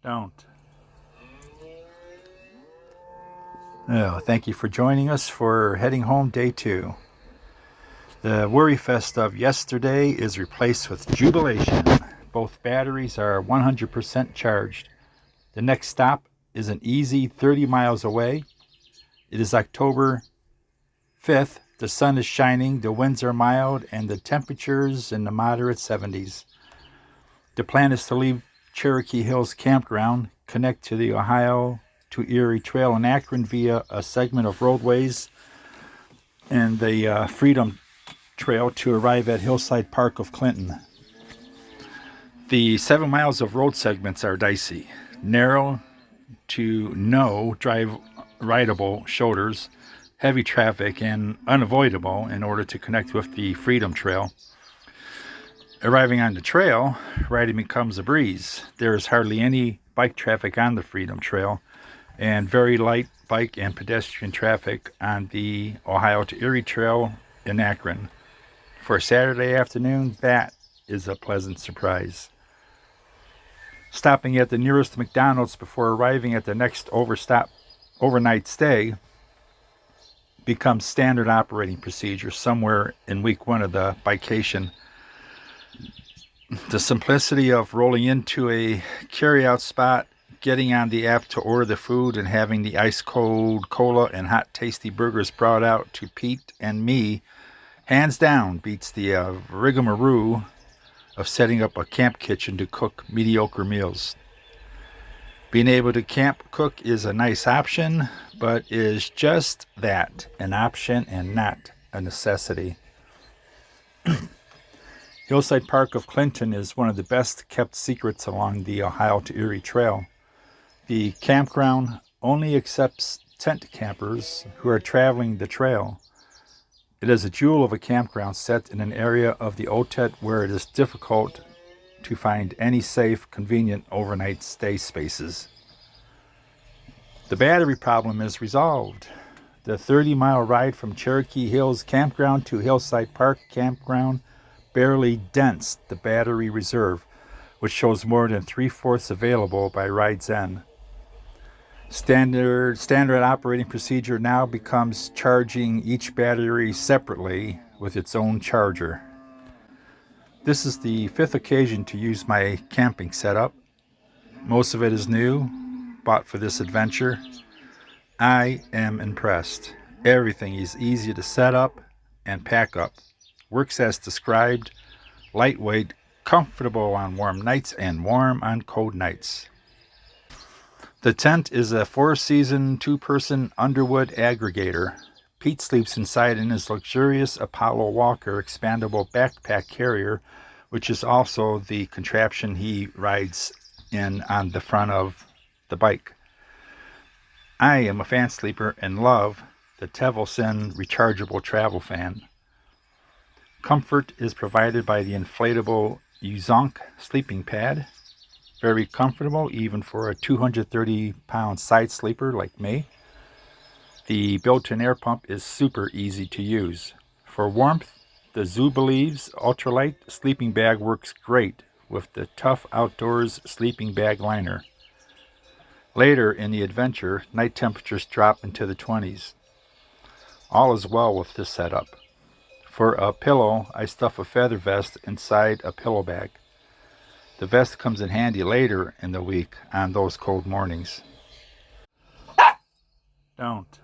Don't. Oh, thank you for joining us for heading home day 2. The worry fest of yesterday is replaced with jubilation. Both batteries are 100% charged. The next stop is an easy 30 miles away. It is October 5th. The sun is shining, the winds are mild, and the temperatures in the moderate 70s. The plan is to leave Cherokee Hills Campground, connect to the Ohio to Erie Trail in Akron via a segment of roadways and the Freedom Trail to arrive at Hillside Park of Clinton. The 7 miles of road segments are dicey, narrow to no rideable shoulders, heavy traffic, and unavoidable in order to connect with the Freedom Trail. Arriving on the trail, riding becomes a breeze. There is hardly any bike traffic on the Freedom Trail, and very light bike and pedestrian traffic on the Ohio to Erie Trail in Akron. For a Saturday afternoon, that is a pleasant surprise. Stopping at the nearest McDonald's before arriving at the next overnight stay becomes standard operating procedure somewhere in week 1 of the Bikation. The simplicity of rolling into a carry-out spot, getting on the app to order the food, and having the ice-cold cola and hot tasty burgers brought out to Pete and me, hands down beats the rigmarole of setting up a camp kitchen to cook mediocre meals. Being able to camp cook is a nice option, but is just that, an option and not a necessity. Hillside Park of Clinton is one of the best kept secrets along the Ohio to Erie Trail. The campground only accepts tent campers who are traveling the trail. It is a jewel of a campground set in an area of the OTET where it is difficult to find any safe, convenient overnight stay spaces. The battery problem is resolved. The 30-mile ride from Cherokee Hills Campground to Hillside Park Campground barely dents the battery reserve, which shows more than 3/4 available by ride's end. Standard operating procedure now becomes charging each battery separately with its own charger. This is the 5th occasion to use my camping setup. Most of it is new, bought for this adventure. I am impressed. Everything is easy to set up and pack up. Works as described, lightweight, comfortable on warm nights and warm on cold nights. The tent is a 4-season, 2-person Underwood aggregator. Pete sleeps inside in his luxurious Apollo Walker expandable backpack carrier, which is also the contraption he rides in on the front of the bike. I am a fan sleeper and love the Tevelson rechargeable travel fan. Comfort is provided by the inflatable Uzonk sleeping pad. Very comfortable even for a 230-pound side sleeper like me. The built-in air pump is super easy to use. For warmth, the Zubelieves ultralight sleeping bag works great with the Tough Outdoors sleeping bag liner. Later in the adventure, night temperatures drop into the 20s. All is well with this setup. For a pillow, I stuff a feather vest inside a pillow bag. The vest comes in handy later in the week on those cold mornings. Don't.